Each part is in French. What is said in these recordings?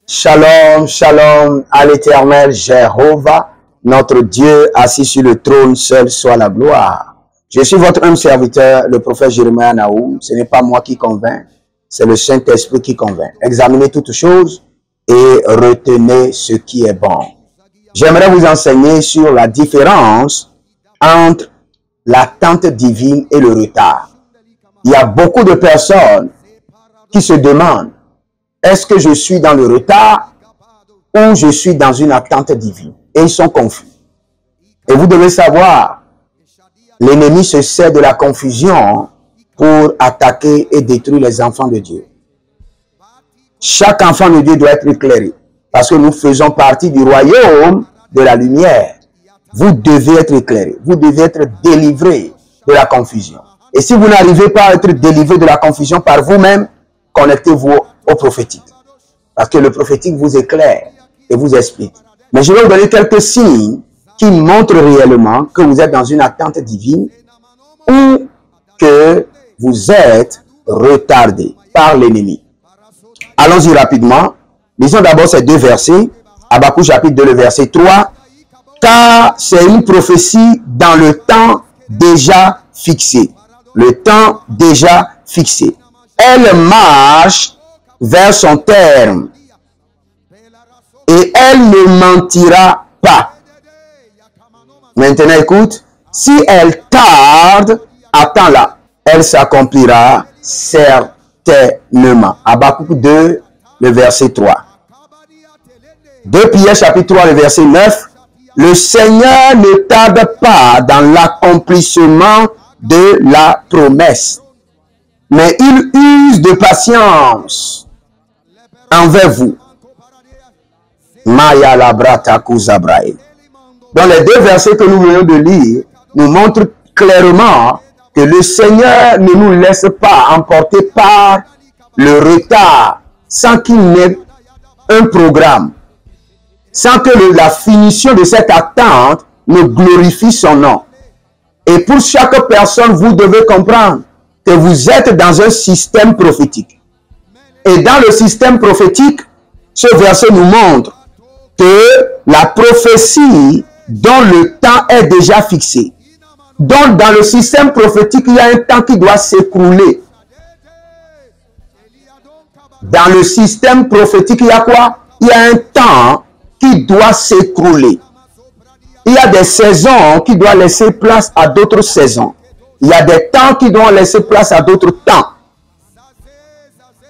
Shalom, shalom à l'Éternel Jéhovah, notre Dieu assis sur le trône, seul soit la gloire. Je suis votre humble serviteur, le prophète Jérémie Naoum. Ce n'est pas moi qui convainc, c'est le Saint-Esprit qui convainc. Examinez toutes choses et retenez ce qui est bon. J'aimerais vous enseigner sur la différence entre l'attente divine et le retard. Il y a beaucoup de personnes qui se demandent: est-ce que je suis dans le retard ou je suis dans une attente divine? Et ils sont confus. Et vous devez savoir, l'ennemi se sert de la confusion pour attaquer et détruire les enfants de Dieu. Chaque enfant de Dieu doit être éclairé, parce que nous faisons partie du royaume de la lumière. Vous devez être éclairé, vous devez être délivré de la confusion. Et si vous n'arrivez pas à être délivré de la confusion par vous-même, connectez-vous au prophétique. Parce que le prophétique vous éclaire et vous explique. Mais je vais vous donner quelques signes qui montrent réellement que vous êtes dans une attente divine ou que vous êtes retardé par l'ennemi. Allons-y rapidement. Lisons d'abord ces deux versets. Habakkuk chapitre 2, le verset 3. Car c'est une prophétie dans le temps déjà fixé. Le temps déjà fixé. Elle marche vers son terme et elle ne mentira pas. Maintenant, écoute, si elle tarde, attends-la, elle s'accomplira certainement. Habakkuk 2, le verset 3. 2 Pierre chapitre 3, le verset 9. Le Seigneur ne tarde pas dans l'accomplissement de la promesse, mais il use de patience envers vous. Maya labrata kuzabrae. Dans les deux versets que nous venons de lire, nous montrent clairement que le Seigneur ne nous laisse pas emporter par le retard sans qu'il n'ait un programme, sans que la finition de cette attente ne glorifie son nom. Et pour chaque personne, vous devez comprendre que vous êtes dans un système prophétique. Et dans le système prophétique, ce verset nous montre que la prophétie dont le temps est déjà fixé. Donc dans le système prophétique, il y a un temps qui doit s'écrouler. Dans le système prophétique, il y a quoi? Il y a un temps qui doit s'écrouler. Il y a des saisons qui doivent laisser place à d'autres saisons. Il y a des temps qui doivent laisser place à d'autres temps.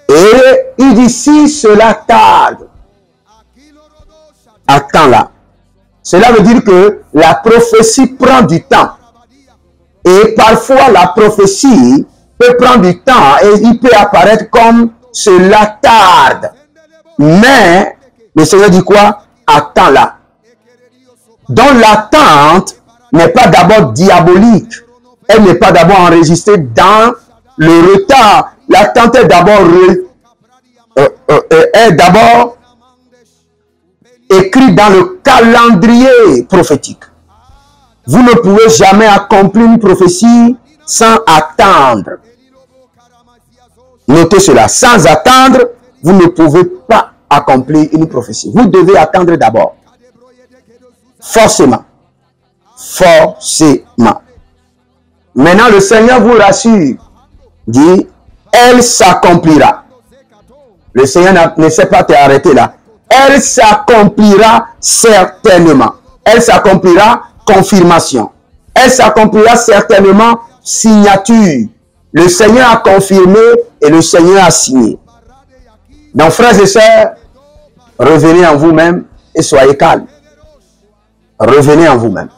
Et il dit, si cela tarde, attends-la. Cela veut dire que la prophétie prend du temps. Et parfois, la prophétie peut prendre du temps et il peut apparaître comme cela tarde. Mais, le Seigneur dit quoi? Attends-la. Donc, l'attente n'est pas d'abord diabolique. Elle n'est pas d'abord enregistrée dans le retard. l'attente est d'abord écrite dans le calendrier prophétique. Vous ne pouvez jamais accomplir une prophétie sans attendre. Notez cela, sans attendre, vous ne pouvez pas accomplir une prophétie. Vous devez attendre d'abord. Forcément. Forcément. Maintenant, le Seigneur vous rassure, dit, elle s'accomplira. Le Seigneur ne sait pas t'arrêter là. Elle s'accomplira certainement. Elle s'accomplira confirmation. Elle s'accomplira certainement signature. Le Seigneur a confirmé et le Seigneur a signé. Donc, frères et sœurs, revenez en vous-même et soyez calmes. Revenez en vous-même.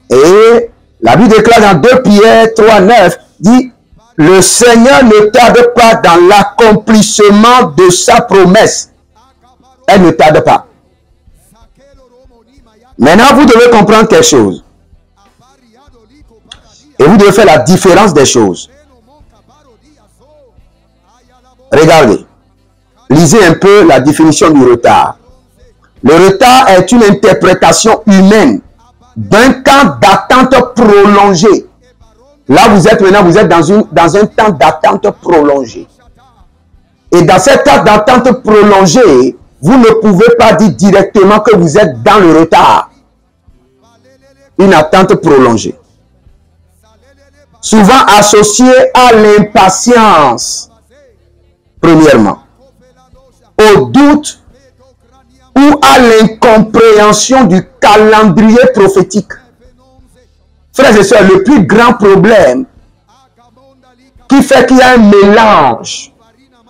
Et la Bible déclare dans 2 Pierre 3, 9, dit, le Seigneur ne tarde pas dans l'accomplissement de sa promesse. Elle ne tarde pas. Maintenant, vous devez comprendre quelque chose. Et vous devez faire la différence des choses. Regardez. Lisez un peu la définition du retard. Le retard est une interprétation humaine d'un temps d'attente prolongé. Là, vous êtes maintenant, vous êtes dans un temps d'attente prolongé. Et dans cet temps d'attente prolongé, vous ne pouvez pas dire directement que vous êtes dans le retard. Une attente prolongée. Souvent associée à l'impatience, premièrement, au doute ou à l'incompréhension du calendrier prophétique. Frères et sœurs, le plus grand problème qui fait qu'il y a un mélange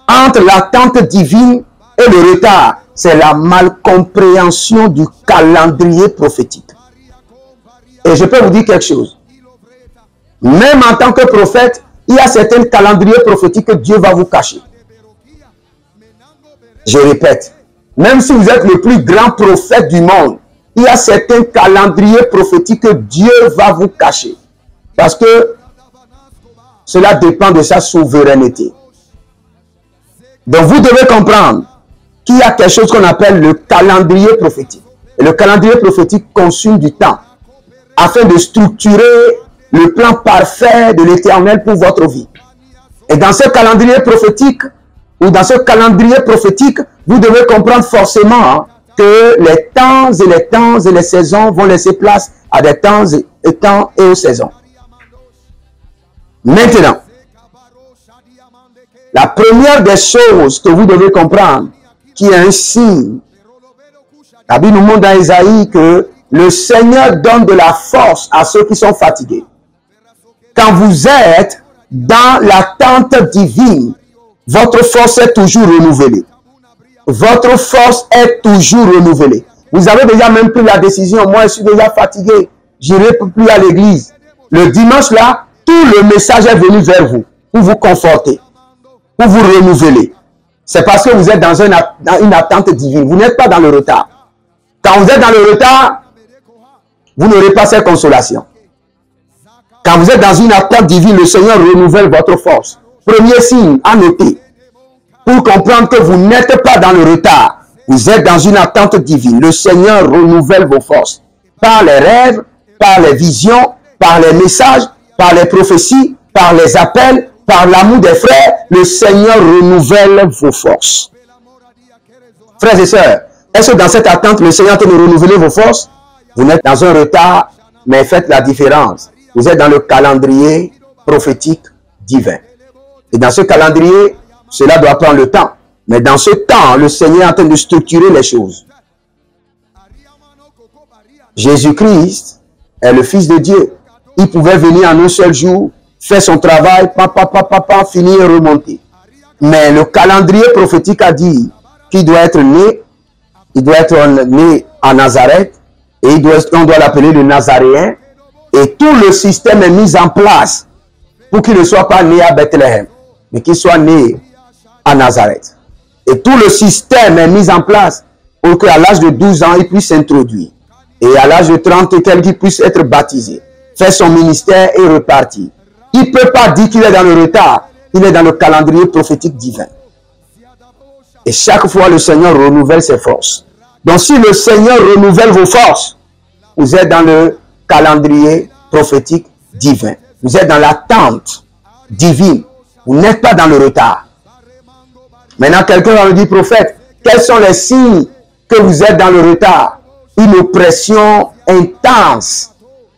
entre l'attente divine et le retard, c'est la malcompréhension du calendrier prophétique. Et je peux vous dire quelque chose. Même en tant que prophète, il y a certains calendriers prophétiques que Dieu va vous cacher. Je répète, même si vous êtes le plus grand prophète du monde, il y a certains calendriers prophétiques que Dieu va vous cacher. Parce que cela dépend de sa souveraineté. Donc vous devez comprendre qu'il y a quelque chose qu'on appelle le calendrier prophétique. Et le calendrier prophétique consomme du temps afin de structurer le plan parfait de l'Éternel pour votre vie. Et dans ce calendrier prophétique, vous devez comprendre forcément que les temps et les saisons vont laisser place à des temps et aux saisons. Maintenant, la première des choses que vous devez comprendre, qui est un signe, la Bible nous montre dans Isaïe que le Seigneur donne de la force à ceux qui sont fatigués. Quand vous êtes dans l'attente divine, votre force est toujours renouvelée. Votre force est toujours renouvelée. Vous avez déjà même pris la décision, moi je suis déjà fatigué, je n'irai plus à l'église. Le dimanche là, tout le message est venu vers vous, pour vous conforter, pour vous renouveler. C'est parce que vous êtes dans une attente divine. Vous n'êtes pas dans le retard. Quand vous êtes dans le retard, vous n'aurez pas cette consolation. Quand vous êtes dans une attente divine, le Seigneur renouvelle votre force. Premier signe à noter, pour comprendre que vous n'êtes pas dans le retard. Vous êtes dans une attente divine. Le Seigneur renouvelle vos forces. Par les rêves, par les visions, par les messages, par les prophéties, par les appels, par l'amour des frères, le Seigneur renouvelle vos forces. Frères et sœurs, est-ce que dans cette attente, le Seigneur peut renouveler vos forces? Vous êtes dans un retard, mais faites la différence. Vous êtes dans le calendrier prophétique divin. Et dans ce calendrier, cela doit prendre le temps. Mais dans ce temps, le Seigneur est en train de structurer les choses. Jésus-Christ est le Fils de Dieu. Il pouvait venir en un seul jour, faire son travail, finir et remonter. Mais le calendrier prophétique a dit qu'il doit être né, à Nazareth, et on doit l'appeler le Nazaréen, et tout le système est mis en place pour qu'il ne soit pas né à Bethléem, mais qu'il soit né à Nazareth. Et tout le système est mis en place pour qu'à l'âge de 12 ans, il puisse s'introduire. Et à l'âge de 30 et quelques, il puisse être baptisé, faire son ministère et repartir. Il ne peut pas dire qu'il est dans le retard, il est dans le calendrier prophétique divin. Et chaque fois, le Seigneur renouvelle ses forces. Donc, si le Seigneur renouvelle vos forces, vous êtes dans le calendrier prophétique divin. Vous êtes dans l'attente divine. Vous n'êtes pas dans le retard. Maintenant, quelqu'un va me dire, prophète, quels sont les signes que vous êtes dans le retard? Une oppression intense.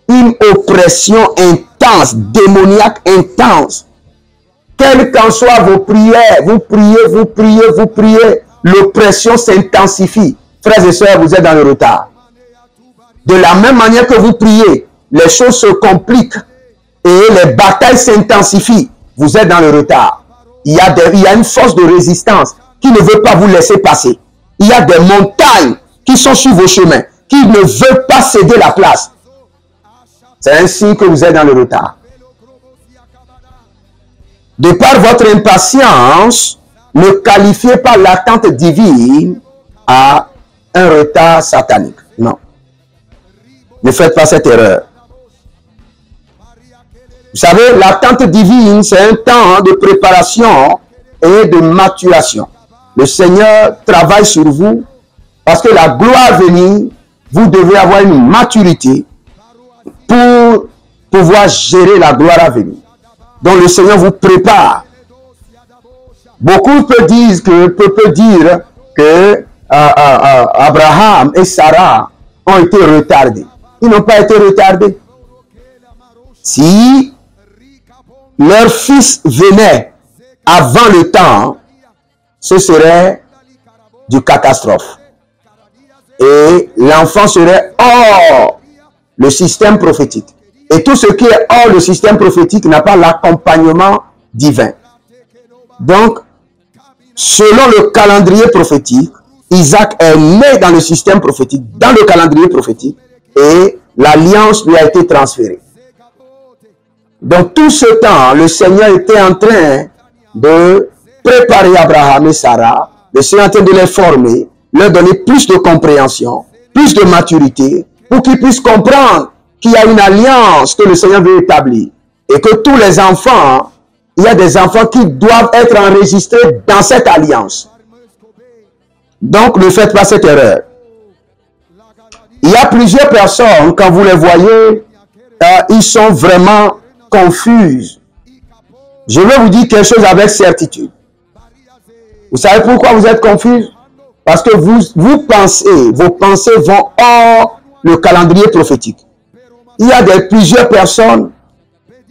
Une oppression intense, démoniaque intense. Quelles qu'en soient vos prières, vous priez, vous priez, vous priez, l'oppression s'intensifie. Frères et sœurs, vous êtes dans le retard. De la même manière que vous priez, les choses se compliquent et les batailles s'intensifient. Vous êtes dans le retard. Il y a une force de résistance qui ne veut pas vous laisser passer. Il y a des montagnes qui sont sur vos chemins, qui ne veulent pas céder la place. C'est ainsi que vous êtes dans le retard. De par votre impatience, ne qualifiez pas l'attente divine à un retard satanique. Non. Ne faites pas cette erreur. Vous savez, l'attente divine, c'est un temps de préparation et de maturation. Le Seigneur travaille sur vous parce que la gloire venue, vous devez avoir une maturité pour pouvoir gérer la gloire à venir. Donc le Seigneur vous prépare. Beaucoup peuvent dire que Abraham et Sarah ont été retardés. Ils n'ont pas été retardés. Si leur fils venait avant le temps, ce serait du catastrophe. Et l'enfant serait hors le système prophétique. Et tout ce qui est hors le système prophétique n'a pas l'accompagnement divin. Donc, selon le calendrier prophétique, Isaac est né dans le système prophétique, dans le calendrier prophétique, et l'alliance lui a été transférée. Donc, tout ce temps, le Seigneur était en train de préparer Abraham et Sarah. Le Seigneur est en train de les former, leur donner plus de compréhension, plus de maturité, pour qu'ils puissent comprendre qu'il y a une alliance que le Seigneur veut établir. Et que tous les enfants, il y a des enfants qui doivent être enregistrés dans cette alliance. Donc, ne faites pas cette erreur. Il y a plusieurs personnes, quand vous les voyez, ils sont vraiment confuses. Je vais vous dire quelque chose avec certitude. Vous savez pourquoi vous êtes confus? Parce que vous pensez, vos pensées vont hors le calendrier prophétique. Il y a plusieurs personnes,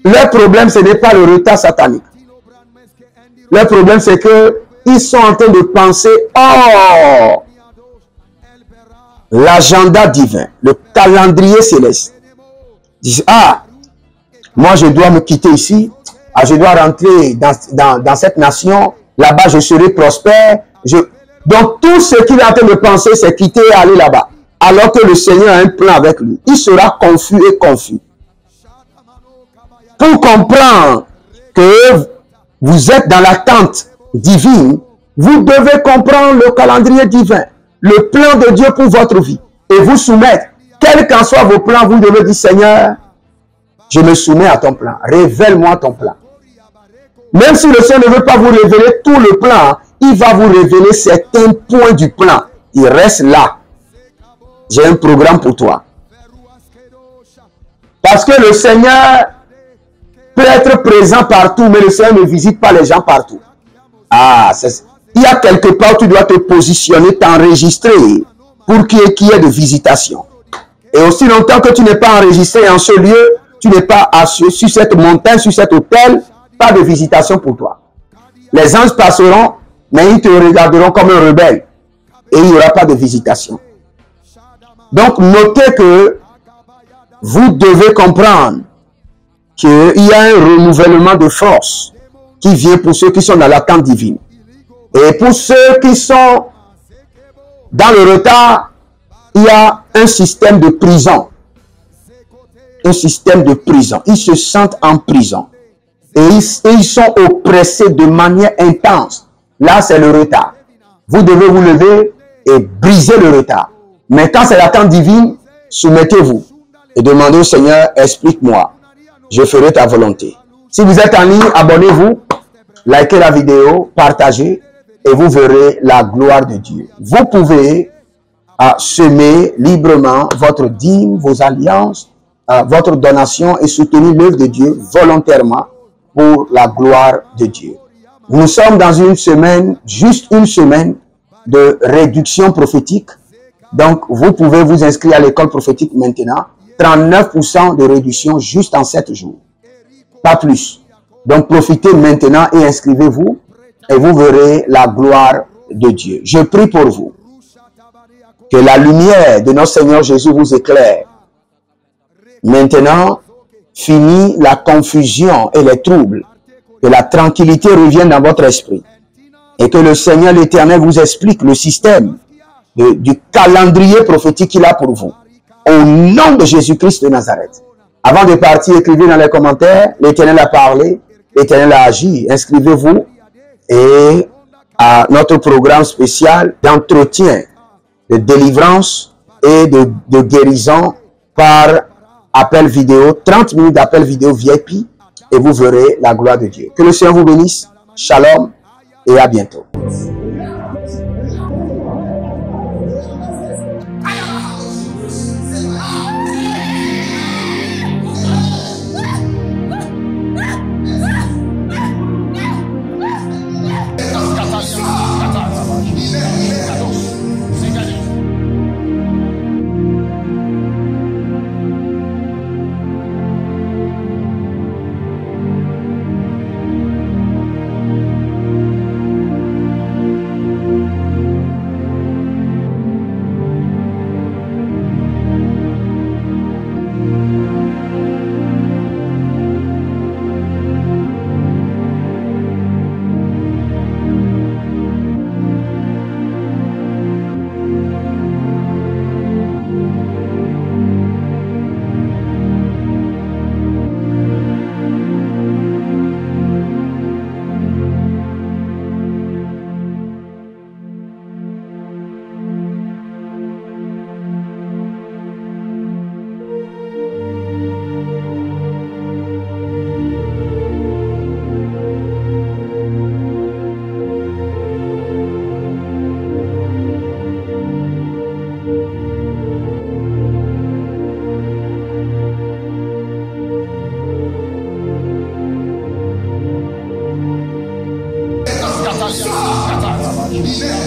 leur problème, ce n'est pas le retard satanique. Leur problème, c'est qu'ils sont en train de penser hors l'agenda divin, le calendrier céleste. Ils disent, ah, moi je dois me quitter ici, ah, je dois rentrer dans cette nation, là-bas je serai prospère. Donc tout ce qu'il est en train de penser, c'est quitter et aller là-bas. Alors que le Seigneur a un plan avec lui. Il sera confus et confus. Pour comprendre que vous êtes dans l'attente divine, vous devez comprendre le calendrier divin, le plan de Dieu pour votre vie. Et vous soumettre. Quels qu'en soient vos plans, vous devez dire, Seigneur, je me soumets à ton plan. Révèle-moi ton plan. Même si le Seigneur ne veut pas vous révéler tout le plan, il va vous révéler certains points du plan. Il reste là. J'ai un programme pour toi. Parce que le Seigneur peut être présent partout, mais le Seigneur ne visite pas les gens partout. Ah, il y a quelque part où tu dois te positionner, t'enregistrer pour qu'il y ait de visitation. Et aussi longtemps que tu n'es pas enregistré en ce lieu, tu n'es pas assis sur cette montagne, sur cet hôtel, pas de visitation pour toi. Les anges passeront, mais ils te regarderont comme un rebelle. Et il n'y aura pas de visitation. Donc, notez que vous devez comprendre qu'il y a un renouvellement de force qui vient pour ceux qui sont dans l'attente divine. Et pour ceux qui sont dans le retard, il y a un système de prison. Un système de prison. Ils se sentent en prison. Et ils sont oppressés de manière intense. Là, c'est le retard. Vous devez vous lever et briser le retard. Mais quand c'est l'attente divine, soumettez-vous et demandez au Seigneur, explique-moi. Je ferai ta volonté. Si vous êtes en ligne, abonnez-vous. likez la vidéo, partagez et vous verrez la gloire de Dieu. Vous pouvez semer librement votre dîme, vos alliances, votre donation et soutenir l'œuvre de Dieu volontairement pour la gloire de Dieu. Nous sommes dans une semaine, juste une semaine de réduction prophétique. Donc, vous pouvez vous inscrire à l'école prophétique maintenant. 39% de réduction juste en 7 jours. Pas plus. Donc, profitez maintenant et inscrivez-vous et vous verrez la gloire de Dieu. Je prie pour vous. Que la lumière de notre Seigneur Jésus vous éclaire. Maintenant, fini la confusion et les troubles. Que la tranquillité revienne dans votre esprit. Et que le Seigneur l'Éternel vous explique le système du calendrier prophétique qu'il a pour vous. Au nom de Jésus-Christ de Nazareth. Avant de partir, écrivez dans les commentaires, l'Éternel a parlé, l'Éternel a agi. Inscrivez-vous et à notre programme spécial d'entretien, de délivrance et de guérison par appel vidéo, 30 minutes d'appel vidéo VIP et vous verrez la gloire de Dieu. Que le Seigneur vous bénisse. Shalom et à bientôt. Kata,